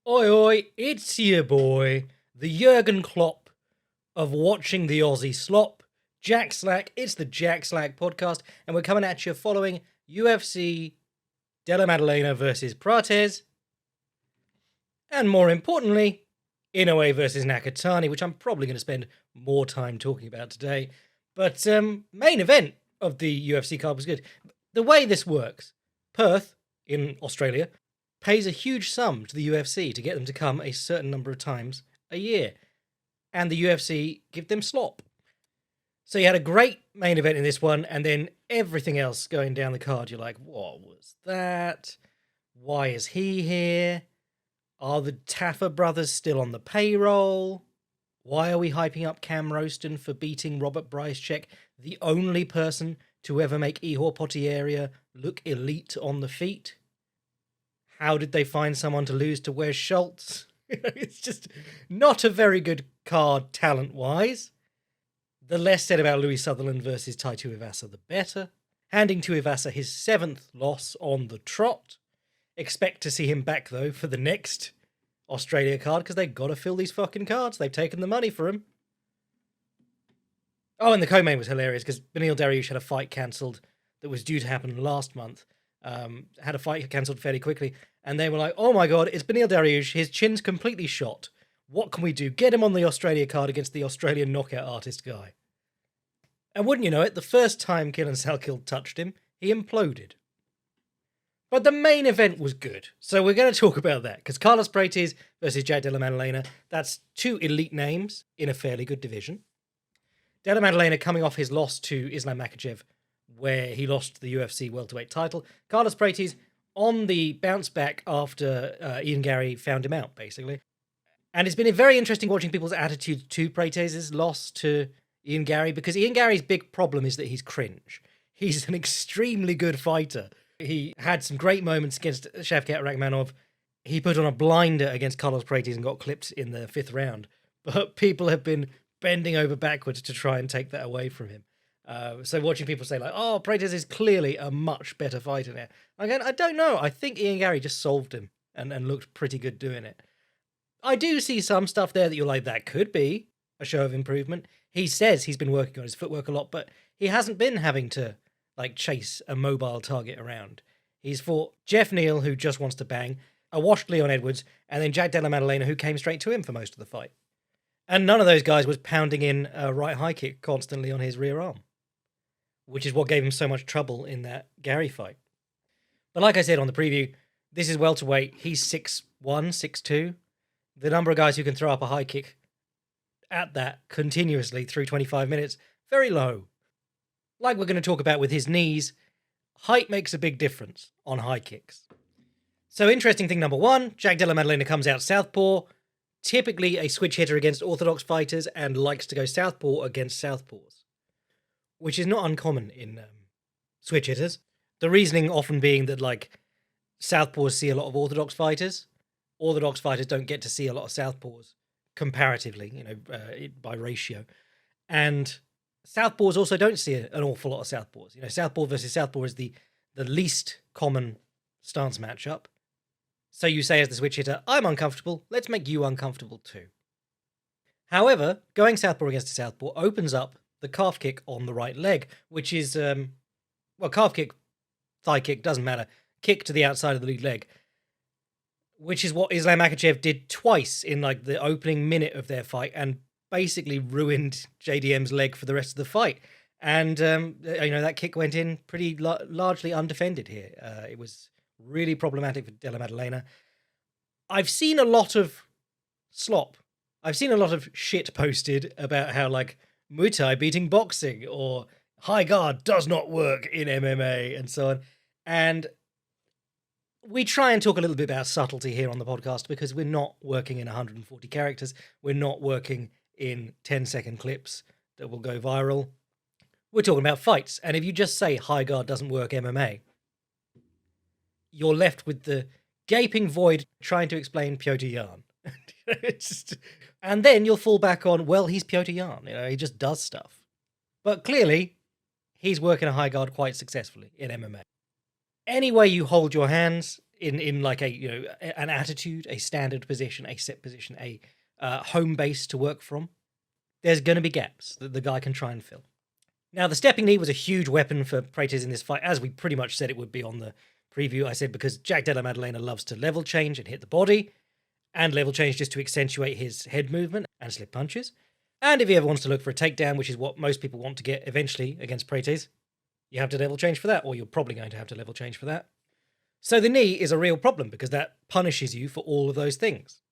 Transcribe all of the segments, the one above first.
Oi, oi, it's your boy, the Jurgen Klopp of watching the Aussie slop, Jack Slack. It's the Jack Slack podcast, and we're coming at you following UFC Della Maddalena versus Prates, and more importantly, Inoue versus Nakatani, which I'm probably going to spend more time talking about today. But main event of the UFC card was good. The way this works, Perth in Australia pays a huge sum to the UFC to get them to come a certain number of times a year. And the UFC give them slop. So you had a great main event in this one, and then everything else going down the card. You're like, what was that? Why is he here? Are the Taffer brothers still on the payroll? Why are we hyping up Cam Roston for beating Robert Brycecheck, the only person to ever make Ihor Potieria look elite on the feet? How did they find someone to lose to Wes Schultz? It's just not a very good card talent-wise. The less said about Louis Sutherland versus Tai Tuivasa, the better. Handing Tuivasa his 7th loss on the trot. Expect to see him back, though, for the next Australia card, because they've got to fill these fucking cards. They've taken the money for him. Oh, and the co-main was hilarious, because Beneil Dariush had a fight cancelled that was due to happen last month. Had a fight cancelled fairly quickly, and they were like, oh my god, it's Beneil Dariush, his chin's completely shot. What can we do? Get him on the Australia card against the Australian knockout artist guy. And wouldn't you know it, the first time Kill and Salkill touched him, he imploded. But the main event was good, so we're going to talk about that, because Carlos Prates versus Jack Della Maddalena, that's two elite names in a fairly good division. Della Maddalena coming off his loss to Islam Makhachev, where he lost the UFC welterweight title. Carlos Prates on the bounce back after Ian Gary found him out, basically. And it's been very interesting watching people's attitude to Prates' loss to Ian Gary, because Ian Gary's big problem is that he's cringe. He's an extremely good fighter. He had some great moments against Shavkat Rakhmonov. He put on a blinder against Carlos Prates and got clipped in the 5th round. But people have been bending over backwards to try and take that away from him. So watching people say like, oh, Prates is clearly a much better fighter now. Again, I don't know. I think Ian Gary just solved him and looked pretty good doing it. I do see some stuff there that you're like, that could be a show of improvement. He says he's been working on his footwork a lot, but he hasn't been having to like chase a mobile target around. He's fought Jeff Neal, who just wants to bang, a washed Leon Edwards, and then Jack Della Maddalena, who came straight to him for most of the fight. And none of those guys was pounding in a right high kick constantly on his rear arm, which is what gave him so much trouble in that Gary fight. But like I said on the preview, this is welterweight. He's 6'1", 6'2". The number of guys who can throw up a high kick at that continuously through 25 minutes, very low. Like we're going to talk about with his knees, height makes a big difference on high kicks. So interesting thing number one, Jack Della Maddalena comes out southpaw, typically a switch hitter against orthodox fighters and likes to go southpaw against southpaws, which is not uncommon in switch hitters. The reasoning often being that like southpaws see a lot of orthodox fighters. Orthodox fighters don't get to see a lot of southpaws comparatively, by ratio. And southpaws also don't see an awful lot of southpaws. Southpaw versus southpaw is the least common stance matchup. So you say as the switch hitter, I'm uncomfortable, let's make you uncomfortable too. However, going southpaw against a southpaw opens up the calf kick on the right leg, which is, calf kick, thigh kick, doesn't matter. Kick to the outside of the lead leg, which is what Islam Makhachev did twice in like the opening minute of their fight and basically ruined JDM's leg for the rest of the fight. And, that kick went in pretty largely undefended here. It was really problematic for Della Maddalena. I've seen a lot of slop. I've seen a lot of shit posted about how like Muay Thai beating boxing or high guard does not work in MMA and so on. And we try and talk a little bit about subtlety here on the podcast because we're not working in 140 characters. We're not working in 10-second clips that will go viral. We're talking about fights. And if you just say high guard doesn't work MMA, you're left with the gaping void trying to explain Piotr Jan. And then you'll fall back on, well, he's Piotr Jan. He just does stuff. But clearly, he's working a high guard quite successfully in MMA. Any way you hold your hands, in like an attitude, a standard position, a set position, a home base to work from, there's going to be gaps that the guy can try and fill. Now, the stepping knee was a huge weapon for Prates in this fight, as we pretty much said it would be on the preview. I said because Jack Della Maddalena loves to level change and hit the body, and level change just to accentuate his head movement and slip punches. And if he ever wants to look for a takedown, which is what most people want to get eventually against Prates, you have to level change for that, or you're probably going to have to level change for that. So the knee is a real problem because that punishes you for all of those things.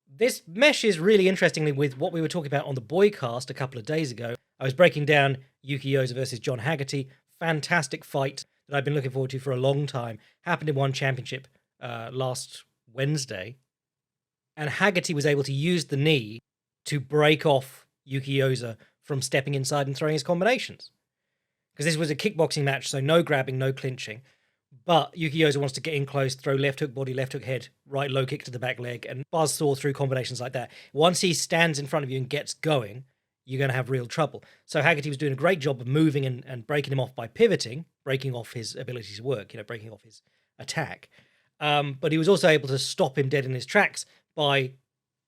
This meshes really interestingly with what we were talking about on the Boycast a couple of days ago. I was breaking down Yuki Yoza versus John Haggerty. Fantastic fight that I've been looking forward to for a long time. Happened in one championship last Wednesday. And Haggerty was able to use the knee to break off Yuki Yoza from stepping inside and throwing his combinations. Because this was a kickboxing match, so no grabbing, no clinching. But Yuki Yoza wants to get in close, throw left hook body, left hook head, right low kick to the back leg, and buzzsaw through combinations like that. Once he stands in front of you and gets going, you're going to have real trouble. So Haggerty was doing a great job of moving and breaking him off by pivoting, breaking off his ability to work, breaking off his attack. But he was also able to stop him dead in his tracks by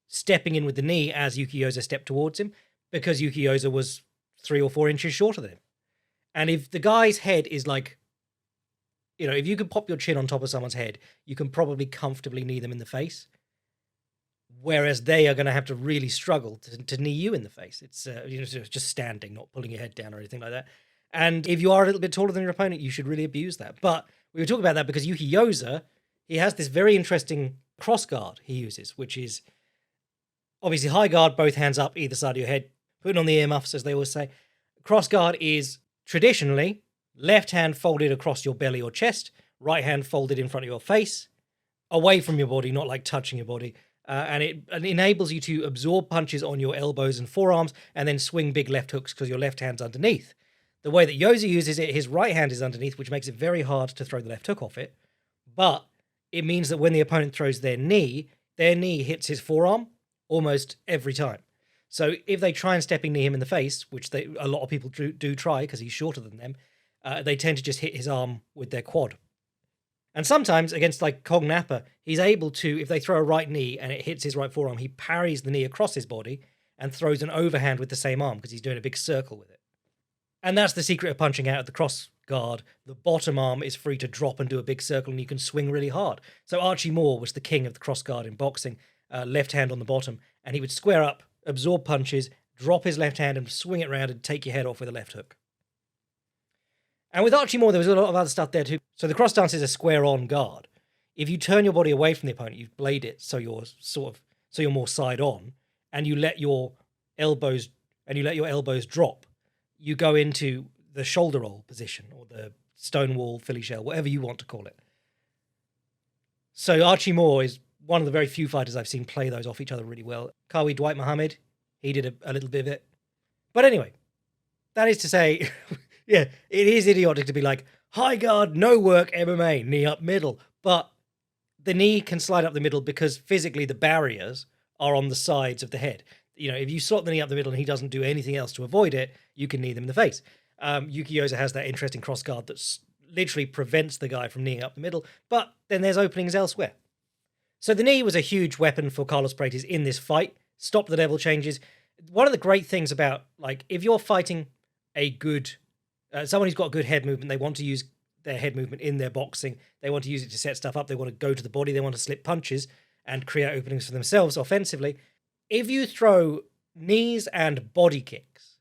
stepping in with the knee as Yuki Yoza stepped towards him, because Yuki Yoza was 3 or 4 inches shorter than him. And if the guy's head is like, if you can pop your chin on top of someone's head, you can probably comfortably knee them in the face. Whereas they are going to have to really struggle to knee you in the face. It's just standing, not pulling your head down or anything like that. And if you are a little bit taller than your opponent, you should really abuse that. But we were talking about that because Yuki Yoza, he has this very interesting cross guard he uses, which is obviously high guard, both hands up, either side of your head, putting on the earmuffs, as they always say. Cross guard is traditionally left hand folded across your belly or chest, right hand folded in front of your face, away from your body, not like touching your body. And it enables you to absorb punches on your elbows and forearms and then swing big left hooks because your left hand's underneath. The way that Yoza uses it, his right hand is underneath, which makes it very hard to throw the left hook off it. But it means that when the opponent throws their knee hits his forearm almost every time. So if they try and stepping knee him in the face, which a lot of people do try because he's shorter than them, they tend to just hit his arm with their quad. And sometimes against like Kong Napa, he's able to, if they throw a right knee and it hits his right forearm, he parries the knee across his body and throws an overhand with the same arm because he's doing a big circle with it. And that's the secret of punching out of the cross guard. The bottom arm is free to drop and do a big circle and you can swing really hard. So Archie Moore was the king of the cross guard in boxing, left hand on the bottom, and he would square up, absorb punches, drop his left hand and swing it around and take your head off with a left hook. And with Archie Moore, there was a lot of other stuff there too. So the cross stance is a square-on guard. If you turn your body away from the opponent, you blade it so you're more side-on, and you let your elbows drop, you go into the shoulder roll position or the stonewall, Philly shell, whatever you want to call it. So Archie Moore is one of the very few fighters I've seen play those off each other really well. Kawi Dwight Muhammad, he did a little bit of it. But anyway, that is to say... Yeah, it is idiotic to be like, high guard, no work, MMA, knee up middle. But the knee can slide up the middle because physically the barriers are on the sides of the head. If you slot the knee up the middle and he doesn't do anything else to avoid it, you can knee them in the face. Yuki Yoza has that interesting cross guard that literally prevents the guy from kneeing up the middle, but then there's openings elsewhere. So the knee was a huge weapon for Carlos Prates in this fight. Stop the level changes. One of the great things about, like, if you're fighting a good... someone who's got good head movement, they want to use their head movement in their boxing. They want to use it to set stuff up. They want to go to the body. They want to slip punches and create openings for themselves offensively. If you throw knees and body kicks,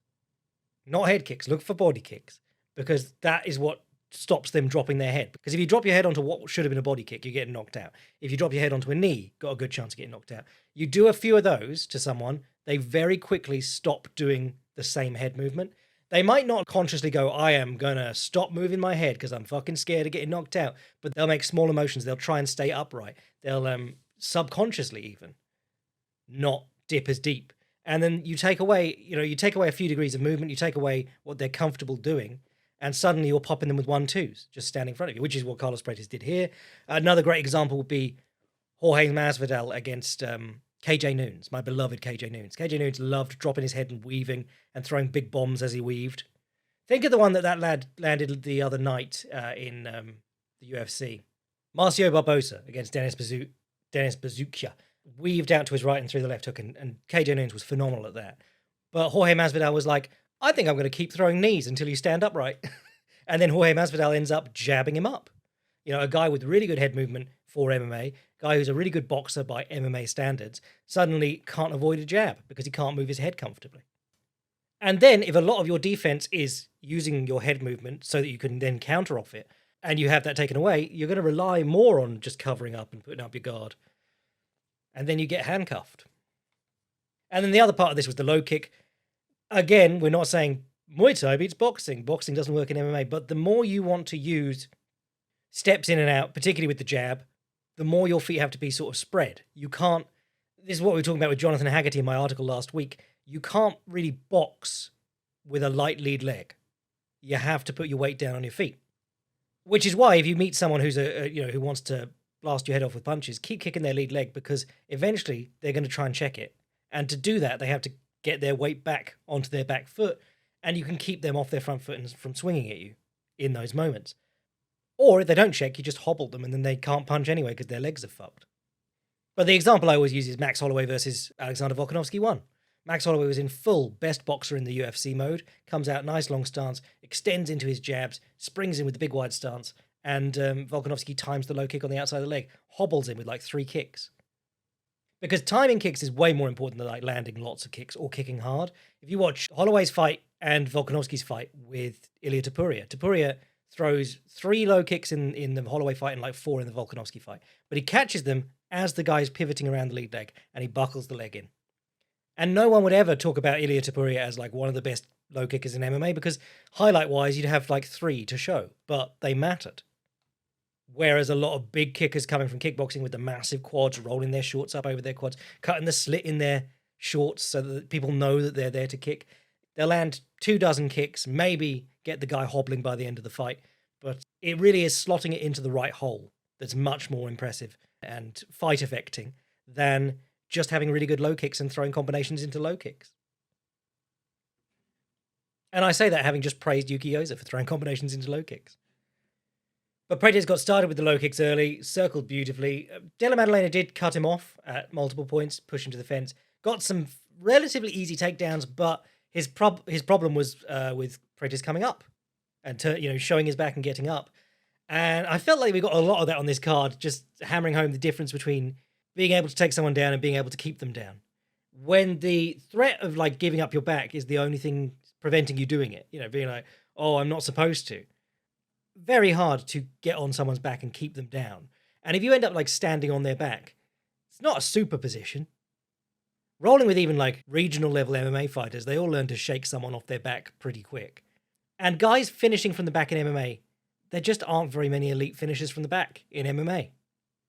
not head kicks, look for body kicks, because that is what stops them dropping their head. Because if you drop your head onto what should have been a body kick, you're getting knocked out. If you drop your head onto a knee, got a good chance of getting knocked out. You do a few of those to someone, they very quickly stop doing the same head movement. They might not consciously go, I am going to stop moving my head because I'm fucking scared of getting knocked out. But they'll make small motions. They'll try and stay upright. They'll subconsciously even not dip as deep. And then you take away a few degrees of movement. You take away what they're comfortable doing. And suddenly you're popping them with 1-2s just standing in front of you, which is what Carlos Prates did here. Another great example would be Jorge Masvidal against KJ Noons, my beloved KJ Noons. KJ Noons loved dropping his head and weaving and throwing big bombs as he weaved. Think of the one that lad landed the other night in the UFC. Marcio Barbosa against Denis Bazooka weaved out to his right and threw the left hook, and KJ Noons was phenomenal at that. But Jorge Masvidal was like, I think I'm going to keep throwing knees until you stand upright. And then Jorge Masvidal ends up jabbing him up. You know, a guy with really good head movement for MMA, guy who's a really good boxer by MMA standards, suddenly can't avoid a jab because he can't move his head comfortably. And then if a lot of your defense is using your head movement so that you can then counter off it, and you have that taken away, you're going to rely more on just covering up and putting up your guard. And then you get handcuffed. And then the other part of this was the low kick. Again, we're not saying Muay Thai beats boxing. Boxing doesn't work in MMA. But the more you want to use steps in and out, particularly with the jab, the more your feet have to be sort of spread. You can't... This is what we were talking about with Jonathan Haggerty in my article last week. You can't really box with a light lead leg. You have to put your weight down on your feet. Which is why if you meet someone who's who wants to blast your head off with punches, keep kicking their lead leg, because eventually they're going to try and check it. And to do that, they have to get their weight back onto their back foot, and you can keep them off their front foot and from swinging at you in those moments. Or if they don't check, you just hobble them and then they can't punch anyway because their legs are fucked. But the example I always use is Max Holloway versus Alexander Volkanovski 1. Max Holloway was in full best boxer in the UFC mode, comes out nice long stance, extends into his jabs, springs in with the big wide stance, and Volkanovski times the low kick on the outside of the leg, hobbles him with like 3 kicks. Because timing kicks is way more important than like landing lots of kicks or kicking hard. If you watch Holloway's fight and Volkanovski's fight with Ilia Topuria throws 3 low kicks in the Holloway fight and like 4 in the Volkanovski fight. But he catches them as the guy's pivoting around the lead leg and he buckles the leg in. And no one would ever talk about Ilia Topuria as like one of the best low kickers in MMA because highlight-wise, you'd have like 3 to show, but they mattered. Whereas a lot of big kickers coming from kickboxing with the massive quads, rolling their shorts up over their quads, cutting the slit in their shorts so that people know that they're there to kick. They'll land 24 kicks, maybe get the guy hobbling by the end of the fight, but it really is slotting it into the right hole that's much more impressive and fight-affecting than just having really good low kicks and throwing combinations into low kicks. And I say that having just praised Yuki Yoza for throwing combinations into low kicks. But Prates got started with the low kicks early, circled beautifully. Della Maddalena did cut him off at multiple points, push him to the fence. Got some relatively easy takedowns, but his problem was with Prates coming up and showing his back and getting up. And I felt like we got a lot of that on this card, just hammering home the difference between being able to take someone down and being able to keep them down. When the threat of like giving up your back is the only thing preventing you doing it, being like, oh, I'm not supposed to. Very hard to get on someone's back and keep them down. And if you end up like standing on their back, it's not a super position. Rolling with even like regional level MMA fighters, they all learn to shake someone off their back pretty quick. And guys finishing from the back in MMA, there just aren't very many elite finishers from the back in MMA.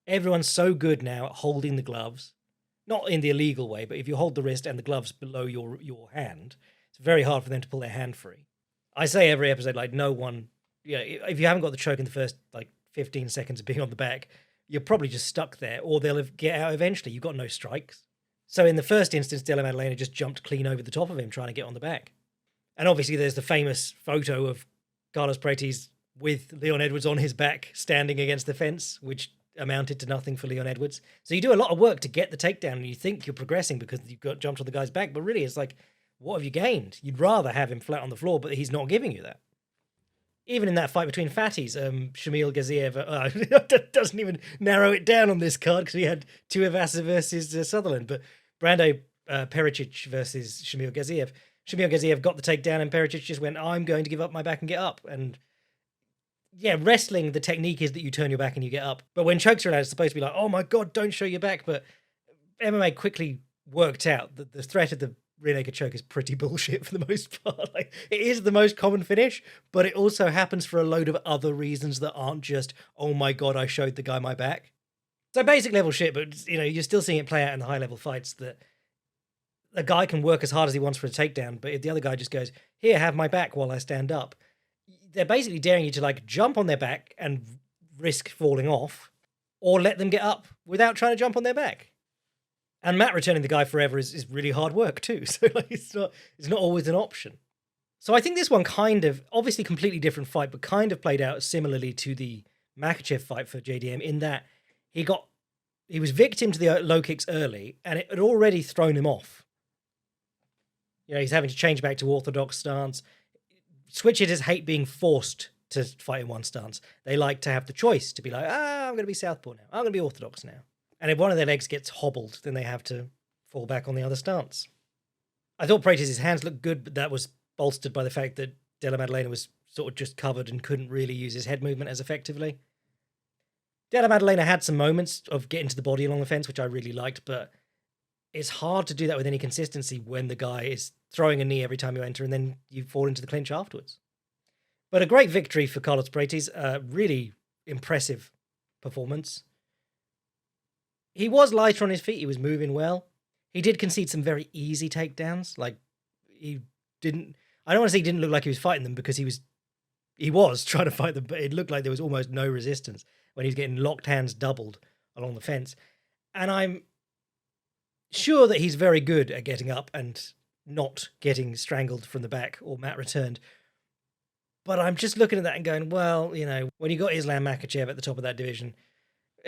Everyone's so good now at holding the gloves, not in the illegal way, but if you hold the wrist and the gloves below your hand, it's very hard for them to pull their hand free. I say every episode, like no one, if you haven't got the choke in the first like 15 seconds of being on the back, you're probably just stuck there, or they'll get out eventually. You've got no strikes. So in the first instance, Della Maddalena just jumped clean over the top of him trying to get on the back. And obviously there's the famous photo of Carlos Prates with Leon Edwards on his back standing against the fence, which amounted to nothing for Leon Edwards. So you do a lot of work to get the takedown and you think you're progressing because you've got jumped on the guy's back, but really it's like, what have you gained? You'd rather have him flat on the floor, but he's not giving you that. Even in that fight between fatties, Shamil Gaziev doesn't even narrow it down on this card because we had Tuivasa versus Sutherland, but Brando Pericic versus Shamil Gaziev. Shamil Gaziev got the takedown and Pericic just went, I'm going to give up my back and get up. And yeah, wrestling, the technique is that you turn your back and you get up. But when chokes are allowed, it's supposed to be like, oh my God, don't show your back. But MMA quickly worked out that the threat of the rear naked choke is pretty bullshit for the most part. Like, it is the most common finish, but it also happens for a load of other reasons that aren't just, oh my God, I showed the guy my back. So basic level shit, but you're still seeing it play out in the high level fights that a guy can work as hard as he wants for a takedown, but if the other guy just goes, here, have my back while I stand up, they're basically daring you to like jump on their back and risk falling off, or let them get up without trying to jump on their back. And Matt returning the guy forever is really hard work too. So like it's not always an option. So I think this one kind of, obviously completely different fight, but kind of played out similarly to the Makhachev fight for JDM in that he was victim to the low kicks early, and it had already thrown him off. You know, he's having to change back to orthodox stance. Switch hitters hate being forced to fight in one stance. They like to have the choice to be like, I'm going to be southpaw now. I'm going to be orthodox now. And if one of their legs gets hobbled, then they have to fall back on the other stance. I thought Prates' hands looked good, but that was bolstered by the fact that Della Maddalena was sort of just covered and couldn't really use his head movement as effectively. Della Maddalena had some moments of getting to the body along the fence, which I really liked, but it's hard to do that with any consistency when the guy is throwing a knee every time you enter and then you fall into the clinch afterwards. But a great victory for Carlos Prates. Really impressive performance. He was lighter on his feet. He was moving well. He did concede some very easy takedowns. Like, I don't want to say he didn't look like he was fighting them, because he was trying to fight them, but it looked like there was almost no resistance when he was getting locked hands doubled along the fence. And I'm sure that he's very good at getting up and not getting strangled from the back or mat returned. But I'm just looking at that and going, well, you know, when you got Islam Makhachev at the top of that division,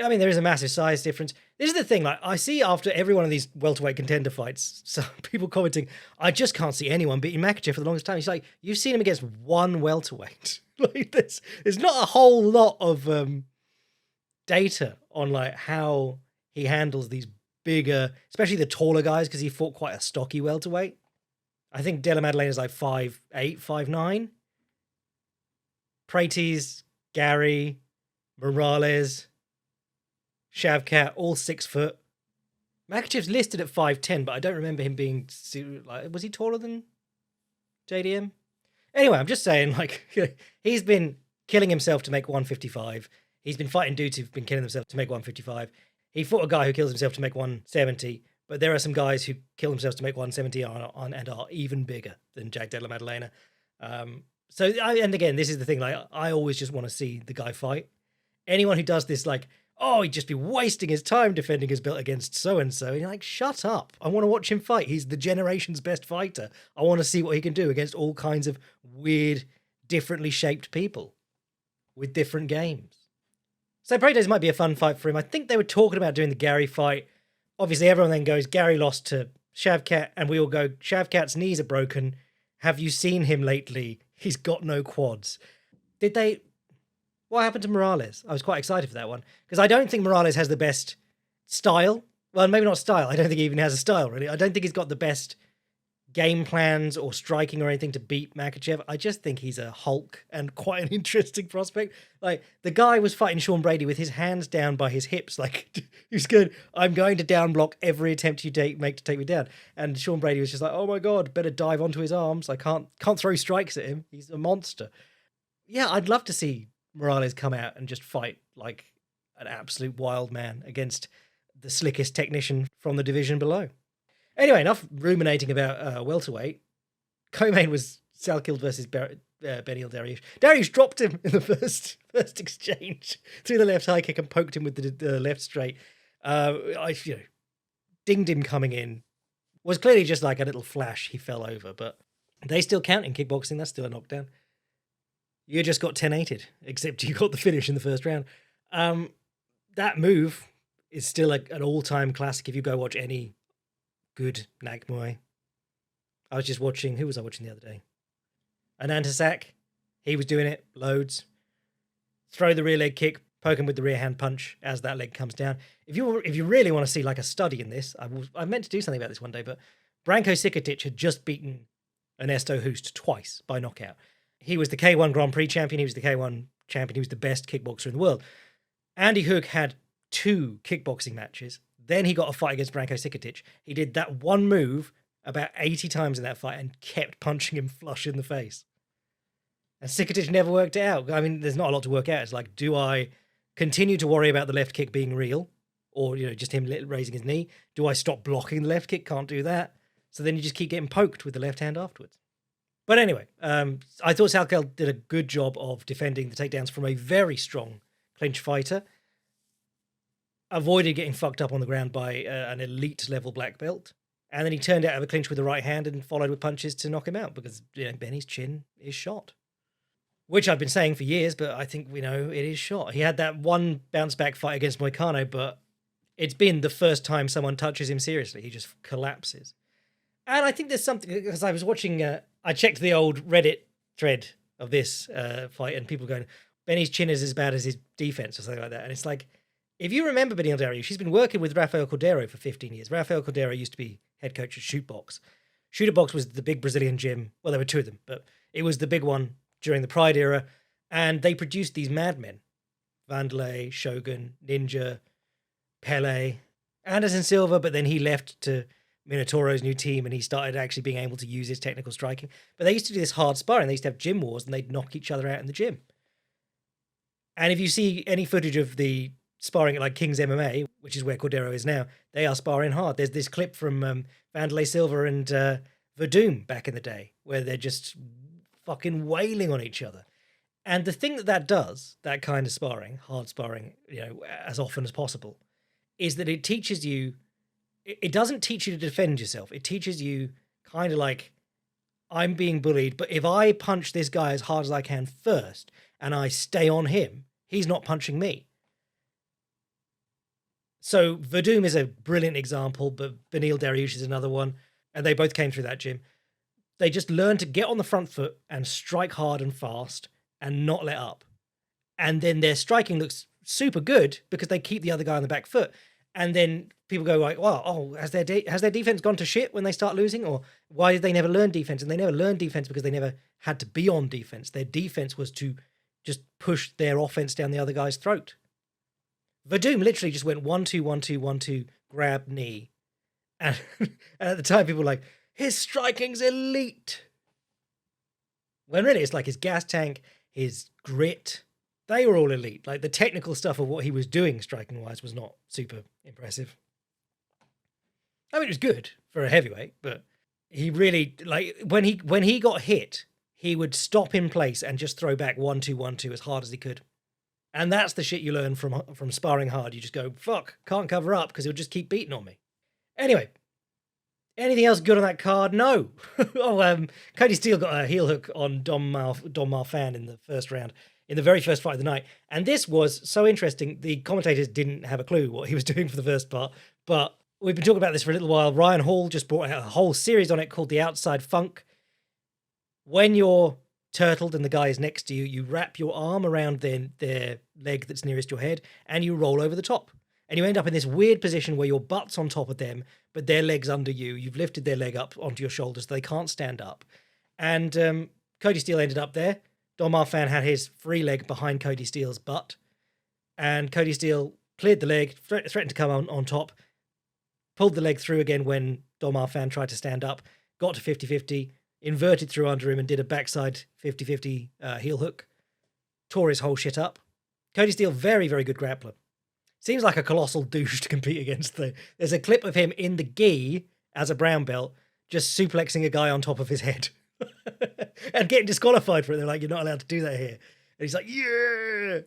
I mean, there is a massive size difference. This is the thing, like, I see after every one of these welterweight contender fights, so people commenting, I just can't see anyone beating Makhachev for the longest time. He's like, you've seen him against one welterweight. Like, there's not a whole lot of data on, like, how he handles these bigger, especially the taller guys, because he fought quite a stocky welterweight. I think Della Maddalena is like 5'8", 5'9". Prates, Gary, Morales, Shavkat, all 6 foot. Makhachev's listed at 5'10", but I don't remember him being, like, was he taller than JDM? Anyway, I'm just saying, like, he's been killing himself to make 155. He's been fighting dudes who've been killing themselves to make 155. He fought a guy who kills himself to make 170, but there are some guys who kill themselves to make 170 and are even bigger than Jack Della Maddalena. And again, this is the thing, like, I always just want to see the guy fight. Anyone who does this, like, oh, he'd just be wasting his time defending his belt against so-and-so. And you're like, shut up. I want to watch him fight. He's the generation's best fighter. I want to see what he can do against all kinds of weird, differently shaped people with different games. So Prates might be a fun fight for him. I think they were talking about doing the Gary fight. Obviously, everyone then goes, Gary lost to Shavkat, and we all go, Shavkat's knees are broken. Have you seen him lately? He's got no quads. What happened to Morales? I was quite excited for that one, because I don't think Morales has the best style. Well, maybe not style. I don't think he even has a style, really. I don't think he's got the best game plans or striking or anything to beat Makhachev. I just think he's a Hulk and quite an interesting prospect. Like, the guy was fighting Sean Brady with his hands down by his hips. Like, he's good. I'm going to down block every attempt you make to take me down. And Sean Brady was just like, oh my God, better dive onto his arms. I can't throw strikes at him. He's a monster. Yeah, I'd love to see Morales come out and just fight like an absolute wild man against the slickest technician from the division below. Anyway, enough ruminating about welterweight. Co-main was Salkill versus Benavidez. Dariush dropped him in the first exchange through the left high kick and poked him with the left straight. Dinged him coming in. Was clearly just like a little flash. He fell over, but they still count in kickboxing. That's still a knockdown. You just got 10-8'd, except you got the finish in the first round. That move is still an all-time classic if you go watch any good Nak Muay. I was just watching, who was I watching the other day? Anantasak. He was doing it loads. Throw the rear leg kick, poke him with the rear hand punch as that leg comes down. If you really want to see like a study in this, I meant to do something about this one day, but Branko Sikotic had just beaten Ernesto Hoost twice by knockout. He was the K1 Grand Prix champion. He was the K1 champion. He was the best kickboxer in the world. Andy Hook had 2 kickboxing matches. Then he got a fight against Branko Sikotic. He did that one move about 80 times in that fight and kept punching him flush in the face. And Sikotic never worked it out. I mean, there's not a lot to work out. It's like, do I continue to worry about the left kick being real? Or, just him raising his knee? Do I stop blocking the left kick? Can't do that. So then you just keep getting poked with the left hand afterwards. But anyway, I thought Salkill did a good job of defending the takedowns from a very strong clinch fighter. Avoided getting fucked up on the ground by an elite level black belt. And then he turned out of a clinch with the right hand and followed with punches to knock him out because Benny's chin is shot. which I've been saying for years, but I think we know it is shot. He had that one bounce back fight against Moicano, but it's been the first time someone touches him seriously. He just collapses. And I think there's something, because I was watching, I checked the old Reddit thread of this fight, and people going, Benny's chin is as bad as his defense or something like that. And it's like, if you remember Beneil Dariush, she's been working with Rafael Cordeiro for 15 years. Rafael Cordeiro used to be head coach at Shootbox. Shootbox was the big Brazilian gym. Well, there were two of them, but it was the big one during the Pride era. And they produced these madmen. Vanderlei, Shogun, Ninja, Pele, Anderson Silva, but then he left to Minotoro's new team and he started actually being able to use his technical striking. But they used to do this hard sparring. They used to have gym wars and they'd knock each other out in the gym. And if you see any footage of the sparring at like King's MMA, which is where Cordeiro is now, they are sparring hard. There's this clip from Vanderlei Silva and Verdum back in the day where they're just fucking wailing on each other. And the thing that does, that kind of sparring, hard sparring, as often as possible, is that it teaches you, it doesn't teach you to defend yourself. It teaches you kind of like, I'm being bullied, but if I punch this guy as hard as I can first and I stay on him, he's not punching me. So Verdum is a brilliant example, but Beneil Dariush is another one. And they both came through that gym. They just learned to get on the front foot and strike hard and fast and not let up. And then their striking looks super good because they keep the other guy on the back foot. And then people go like, wow, has their defense gone to shit when they start losing? Or why did they never learn defense? And they never learned defense because they never had to be on defense. Their defense was to just push their offense down the other guy's throat. Verdum literally just went 1-2, 1-2, 1-2, grab, knee. And at the time, people were like, his striking's elite. When really, it's like his gas tank, his grit, they were all elite. Like the technical stuff of what he was doing striking-wise was not super impressive. I mean, it was good for a heavyweight, but he really, like, when he got hit, he would stop in place and just throw back 1-2, 1-2 as hard as he could. And that's the shit you learn from sparring hard. You just go, fuck, can't cover up because he'll just keep beating on me. Anyway, anything else good on that card? No. Cody Steele got a heel hook on Don Marfan in the first round, in the very first fight of the night. And this was so interesting. The commentators didn't have a clue what he was doing for the first part, but we've been talking about this for a little while. Ryan Hall just brought out a whole series on it called The Outside Funk. When you're turtled and the guy is next to you, you wrap your arm around their leg that's nearest your head and you roll over the top. And you end up in this weird position where your butt's on top of them, but their leg's under you. You've lifted their leg up onto your shoulders. So they can't stand up. And Cody Steele ended up there. Don Marfan had his free leg behind Cody Steele's butt. And Cody Steele cleared the leg, threatened to come on top, pulled the leg through again when Don Marfan tried to stand up, got to 50-50, inverted through under him and did a backside 50-50 heel hook. Tore his whole shit up. Cody Steele, very, very good grappler. Seems like a colossal douche to compete against. There's a clip of him in the gi as a brown belt, just suplexing a guy on top of his head and getting disqualified for it. They're like, you're not allowed to do that here. And he's like, yeah,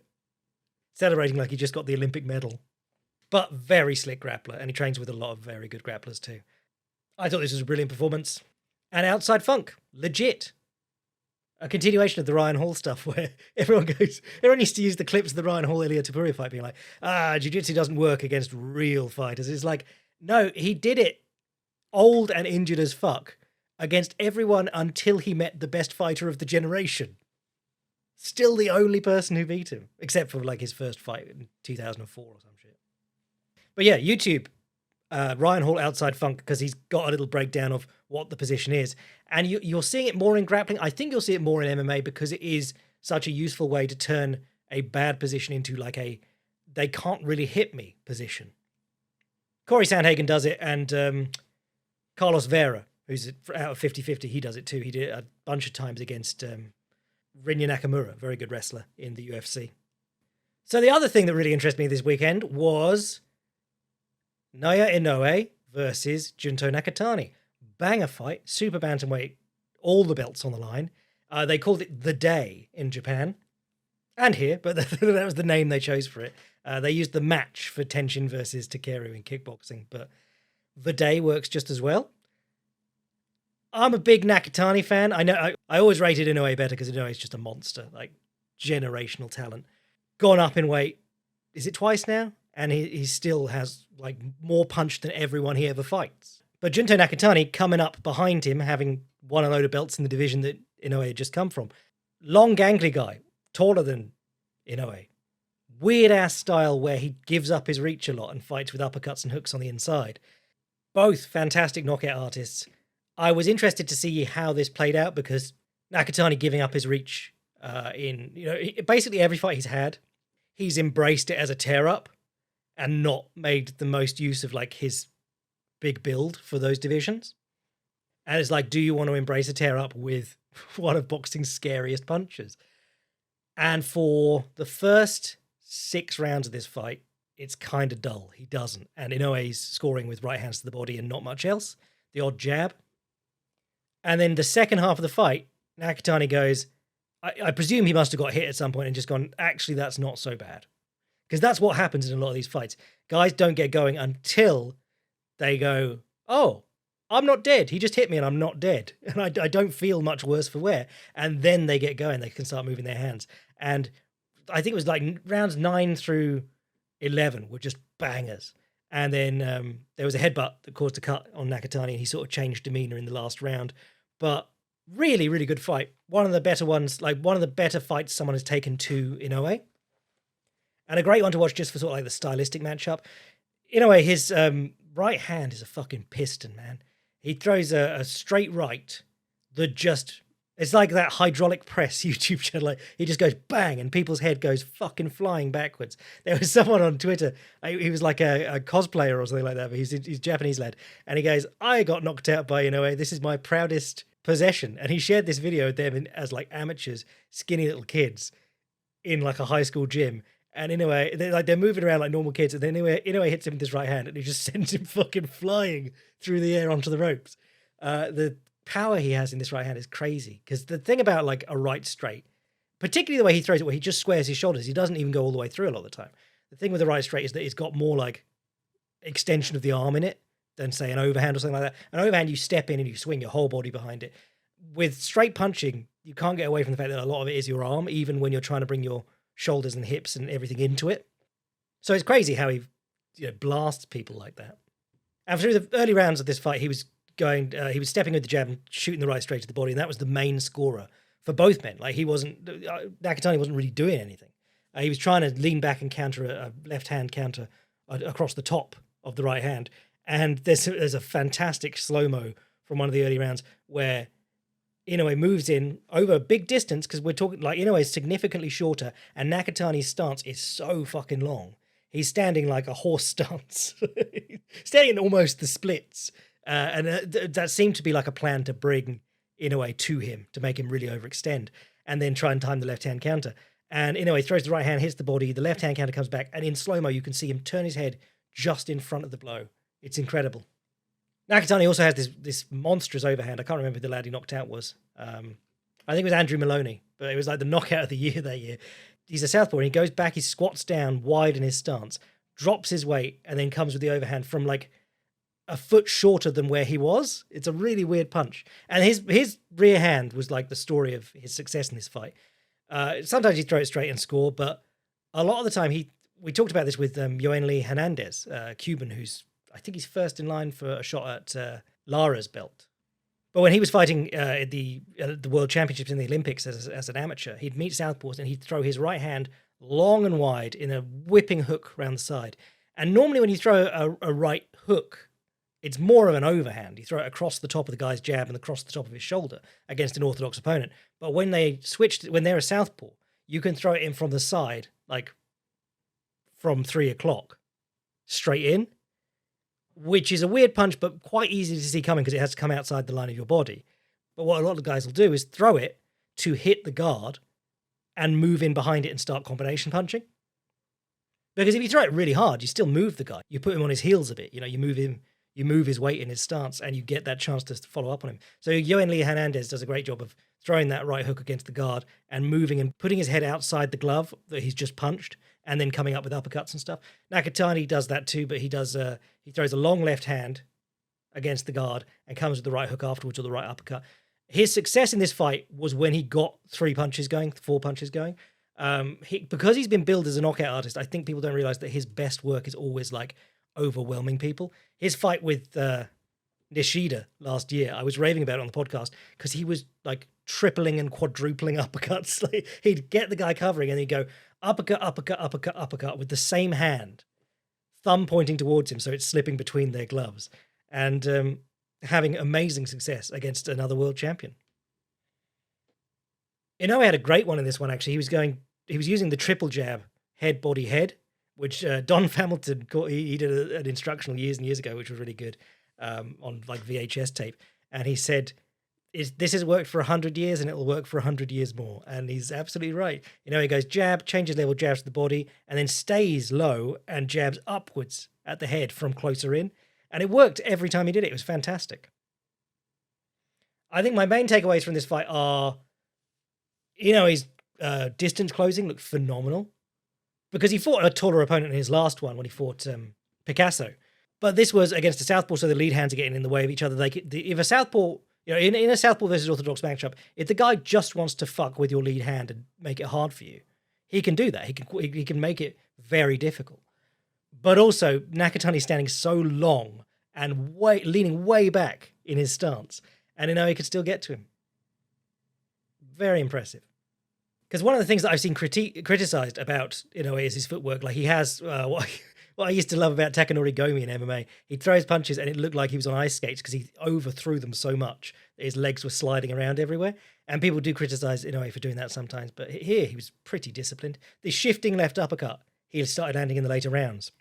celebrating like he just got the Olympic medal. But very slick grappler, and he trains with a lot of very good grapplers too. I thought this was a brilliant performance. And Outside Funk, legit. A continuation of the Ryan Hall stuff where everyone used to use the clips of the Ryan Hall Ilia Topuria fight being like, jiu-jitsu doesn't work against real fighters. It's like, no, he did it old and injured as fuck against everyone until he met the best fighter of the generation. Still the only person who beat him, except for like his first fight in 2004 or some shit. But yeah, YouTube, Ryan Hall Outside Funk, because he's got a little breakdown of what the position is. And you're seeing it more in grappling. I think you'll see it more in MMA because it is such a useful way to turn a bad position into like a they can't really hit me position. Corey Sandhagen does it, and Carlos Vera, who's out of 50-50, he does it too. He did it a bunch of times against Rinya Nakamura, very good wrestler in the UFC. So the other thing that really interested me this weekend was Naoya Inoue versus Junto Nakatani. Banger fight, super bantamweight, all the belts on the line. They called it The Day in Japan and here, but that was the name they chose for it. They used the match for Tenshin versus Takeru in kickboxing, but The Day works just as well. I'm a big Nakatani fan. I know I always rated Inoue better because Inoue is just a monster, like generational talent. Gone up in weight. Is it twice now? And he still has like more punch than everyone he ever fights. But Junto Nakatani coming up behind him, having won a load of belts in the division that Inoue had just come from. Long, gangly guy, taller than Inoue. Weird ass style where he gives up his reach a lot and fights with uppercuts and hooks on the inside. Both fantastic knockout artists. I was interested to see how this played out because Nakatani giving up his reach basically every fight he's had, he's embraced it as a tear up and not made the most use of like his big build for those divisions. And it's like, do you want to embrace a tear up with one of boxing's scariest punches? And for the first 6 rounds of this fight, it's kind of dull. He doesn't. And Inoue's scoring with right hands to the body and not much else. The odd jab. And then the second half of the fight, Nakatani goes, I presume he must have got hit at some point and just gone, actually, that's not so bad. Because that's what happens in a lot of these fights. Guys don't get going until they go, oh, I'm not dead. He just hit me and I'm not dead. And I don't feel much worse for wear. And then they get going. They can start moving their hands. And I think it was like rounds 9 through 11 were just bangers. And then there was a headbutt that caused a cut on Nakatani and he sort of changed demeanor in the last round. But really, really good fight. One of the better ones, like one of the better fights someone has taken to Inoue. And a great one to watch just for sort of like the stylistic matchup. Inoue, his right hand is a fucking piston, man. He throws a straight right that just, it's like that hydraulic press YouTube channel. Like, he just goes bang and people's head goes fucking flying backwards. There was someone on Twitter, he was like a cosplayer or something like that, but he's a Japanese lad. And he goes, I got knocked out by Inoue. This is my proudest possession. And he shared this video of them as like amateurs, skinny little kids in like a high school gym. And Inoue, they're moving around like normal kids, and then Inoue hits him with his right hand, and he just sends him fucking flying through the air onto the ropes. The power he has in this right hand is crazy. Because the thing about like a right straight, particularly the way he throws it, where he just squares his shoulders, he doesn't even go all the way through a lot of the time. The thing with the right straight is that it's got more like extension of the arm in it than say an overhand or something like that. An overhand, you step in and you swing your whole body behind it. With straight punching, you can't get away from the fact that a lot of it is your arm, even when you're trying to bring your shoulders and hips and everything into it. So it's crazy how he blasts people like that. And through the early rounds of this fight, he was stepping with the jab and shooting the right straight to the body, and that was the main scorer for both men. Like Nakatani wasn't really doing anything. He was trying to lean back and counter a left hand counter across the top of the right hand. And there's a fantastic slow-mo from one of the early rounds where Inoue moves in over a big distance, because we're talking like Inoue is significantly shorter and Nakatani's stance is so fucking long. He's standing like a horse stance, standing in almost the splits. And that seemed to be like a plan to bring Inoue to him, to make him really overextend and then try and time the left hand counter. And Inoue throws the right hand, hits the body, the left hand counter comes back, and in slow-mo you can see him turn his head just in front of the blow. It's incredible. Nakatani also has this monstrous overhand. I can't remember who the lad he knocked out was. I think it was Andrew Maloney, but it was like the knockout of the year that year. He's a southpaw and he goes back, he squats down wide in his stance, drops his weight, and then comes with the overhand from like a foot shorter than where he was. It's a really weird punch. And his rear hand was like the story of his success in this fight. Sometimes he'd throw it straight and score, but a lot of the time we talked about this with Yoenli Hernandez, Cuban, who's, I think he's first in line for a shot at Lara's belt. But when he was fighting at the World Championships in the Olympics as an amateur, he'd meet southpaws and he'd throw his right hand long and wide in a whipping hook around the side. And normally when you throw a right hook, it's more of an overhand. You throw it across the top of the guy's jab and across the top of his shoulder against an orthodox opponent. But when they're a southpaw, you can throw it in from the side, like from 3 o'clock, straight in, which is a weird punch, but quite easy to see coming because it has to come outside the line of your body. But what a lot of guys will do is throw it to hit the guard and move in behind it and start combination punching. Because if you throw it really hard, you still move the guy. You put him on his heels a bit. You move him, you move his weight in his stance, and you get that chance to follow up on him. So Yoenli Hernandez does a great job of throwing that right hook against the guard and moving and putting his head outside the glove that he's just punched, and then coming up with uppercuts and stuff. Nakatani does that too, but he throws a long left hand against the guard and comes with the right hook afterwards or the right uppercut. His success in this fight was when he got 4 punches going. Because he's been billed as a knockout artist, I think people don't realize that his best work is always like overwhelming people. His fight with Nishida last year, I was raving about it on the podcast because he was like tripling and quadrupling uppercuts. Like, he'd get the guy covering and he'd go uppercut, uppercut, uppercut, uppercut with the same hand, thumb pointing towards him so it's slipping between their gloves, and having amazing success against another world champion. Inoue had a great one in this one, actually. He was using the triple jab, head, body, head, which Don Hamilton, he did an instructional years and years ago, which was really good, on like VHS tape. And he said, this has worked for 100 years and it'll work for 100 years more. And he's absolutely right. He goes jab, changes level, jabs to the body, and then stays low and jabs upwards at the head from closer in. And it worked every time he did it. It was fantastic. I think my main takeaways from this fight are, his distance closing looked phenomenal because he fought a taller opponent in his last one when he fought Picasso. But this was against a southpaw, so the lead hands are getting in the way of each other. If a southpaw, in a southpaw versus orthodox matchup, if the guy just wants to fuck with your lead hand and make it hard for you, he can do that. He can make it very difficult. But also, Nakatani standing so long and leaning way back in his stance, and he could still get to him. Very impressive. Because one of the things that I've seen criticized about Inoue is his footwork. Like, he has what I used to love about Takanori Gomi in MMA. He throws punches and it looked like he was on ice skates because he overthrew them so much that his legs were sliding around everywhere. And people do criticize Inoue for doing that sometimes. But here he was pretty disciplined. The shifting left uppercut, he started landing in the later rounds.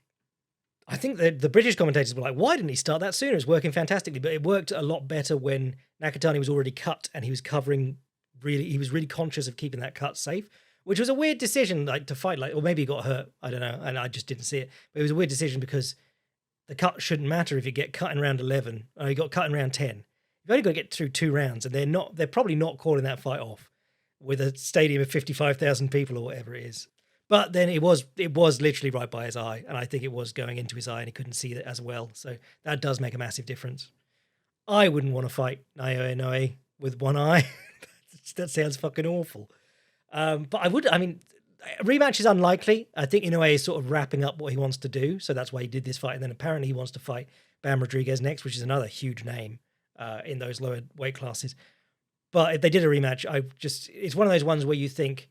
I think the British commentators were like, why didn't he start that sooner? It's working fantastically. But it worked a lot better when Nakatani was already cut and he was covering. He was really conscious of keeping that cut safe, which was a weird decision, like, to fight, like, or maybe he got hurt. I don't know, and I just didn't see it. But it was a weird decision because the cut shouldn't matter if you get cut in round 11 or you got cut in round 10. You've only got to get through 2 rounds, and they're probably not calling that fight off with a stadium of 55,000 people or whatever it is. But then it was literally right by his eye, and I think it was going into his eye, and he couldn't see it as well. So that does make a massive difference. I wouldn't want to fight Naoya Inoue with one eye. That sounds fucking awful. But I mean, rematch is unlikely. I think Inoue is sort of wrapping up what he wants to do. So that's why he did this fight. And then apparently he wants to fight Bam Rodriguez next, which is another huge name in those lower weight classes. But if they did a rematch, it's one of those ones where you think,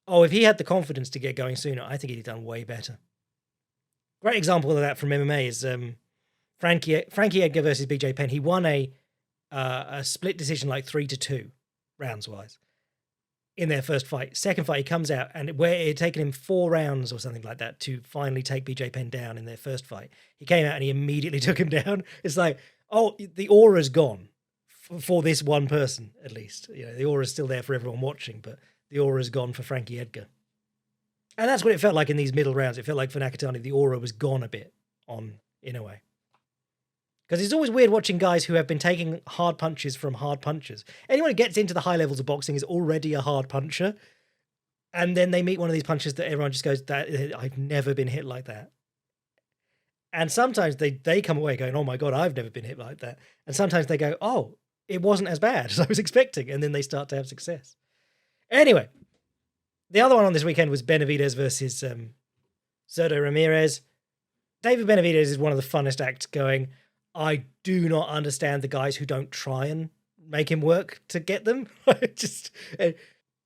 oh, if he had the confidence to get going sooner, I think he'd have done way better. Great example of that from MMA is Frankie Edgar versus BJ Penn. He won a split decision, like 3-2 rounds wise in their first fight. Second fight, he comes out, and where it had taken him 4 rounds or something like that to finally take BJ Penn down in their first fight, he came out and he immediately took him down. It's like, oh, the aura's gone for this one person, at least. The aura's still there for everyone watching, but the aura's gone for Frankie Edgar. And that's what it felt like in these middle rounds. It felt like for Nakatani, the aura was gone a bit on Inoue. Because it's always weird watching guys who have been taking hard punches from hard punchers. Anyone who gets into the high levels of boxing is already a hard puncher. And then they meet one of these punches that everyone just goes, I've never been hit like that. And sometimes they come away going, oh my God, I've never been hit like that. And sometimes they go, oh, it wasn't as bad as I was expecting. And then they start to have success. Anyway, the other one on this weekend was Benavidez versus Zurdo Ramirez. David Benavidez is one of the funnest acts going. I do not understand the guys who don't try and make him work to get them.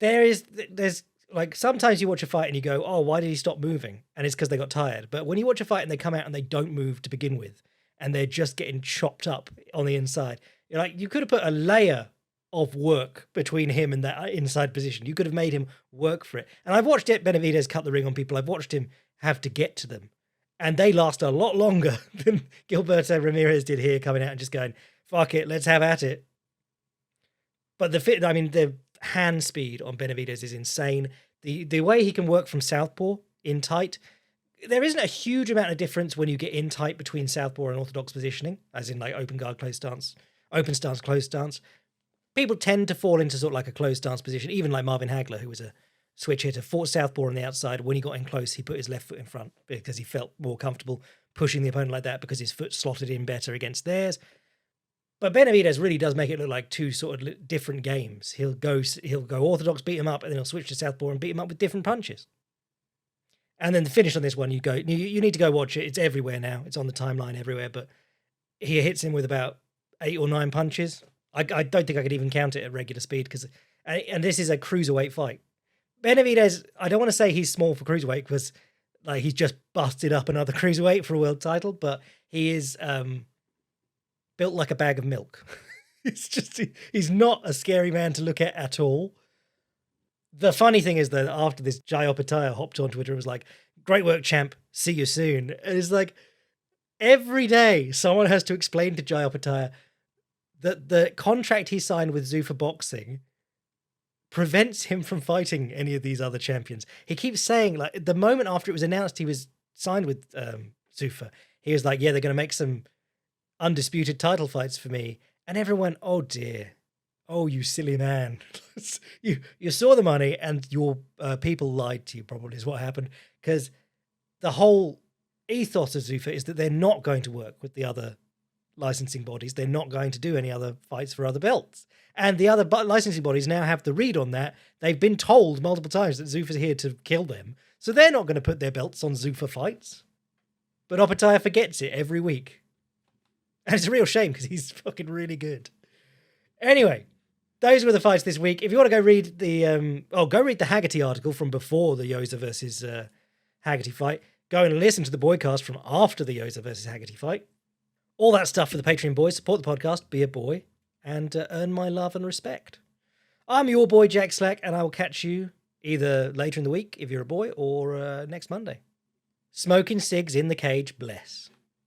There's like, sometimes you watch a fight and you go, oh, why did he stop moving? And it's because they got tired. But when you watch a fight and they come out and they don't move to begin with, and they're just getting chopped up on the inside, you're like, you could have put a layer of work between him and that inside position. You could have made him work for it. And I've watched Benavidez cut the ring on people. I've watched him have to get to them. And they last a lot longer than Gilberto Ramirez did here, coming out and just going, fuck it, let's have at it. But the hand speed on Benavidez is insane. The way he can work from southpaw in tight, there isn't a huge amount of difference when you get in tight between southpaw and orthodox positioning, as in like open guard, closed stance, open stance, closed stance. People tend to fall into sort of like a closed stance position, even like Marvin Hagler, who was a switch hitter, fought southpaw on the outside. When he got in close, he put his left foot in front because he felt more comfortable pushing the opponent like that because his foot slotted in better against theirs. But Benavidez really does make it look like two sort of different games. He'll go orthodox, beat him up, and then he'll switch to southpaw and beat him up with different punches. And then the finish on this one, you need to go watch it. It's everywhere now. It's on the timeline everywhere. But he hits him with about 8 or 9 punches. I don't think I could even count it at regular speed and this is a cruiserweight fight. Benavidez, I don't want to say he's small for cruiserweight because like he's just busted up another cruiserweight for a world title, but he is built like a bag of milk. He's not a scary man to look at all. The funny thing is that after this, Jai Opetaia hopped on Twitter and was like, "Great work, champ. See you soon." And it's like every day someone has to explain to Jai Opetaia that the contract he signed with Zuffa Boxing prevents him from fighting any of these other champions. He keeps saying, like, the moment after it was announced he was signed with Zuffa, he was like, yeah, they're going to make some undisputed title fights for me. And everyone went, oh dear. Oh, you silly man. you saw the money and your people lied to you, probably is what happened. Because the whole ethos of Zuffa is that they're not going to work with the other licensing bodies. They're not going to do any other fights for other belts. And the other licensing bodies now have the read on that. They've been told multiple times that Zuffa's here to kill them. So they're not going to put their belts on Zuffa fights. But Opetaia forgets it every week. And it's a real shame because he's fucking really good. Anyway, those were the fights this week. If you want to go read go read the Haggerty article from before the Yoza versus Haggerty fight. Go and listen to the boycast from after the Yoza versus Haggerty fight. All that stuff for the Patreon boys. Support the podcast, be a boy, and earn my love and respect. I'm your boy, Jack Slack, and I will catch you either later in the week, if you're a boy, or next Monday. Smoking cigs in the cage, bless.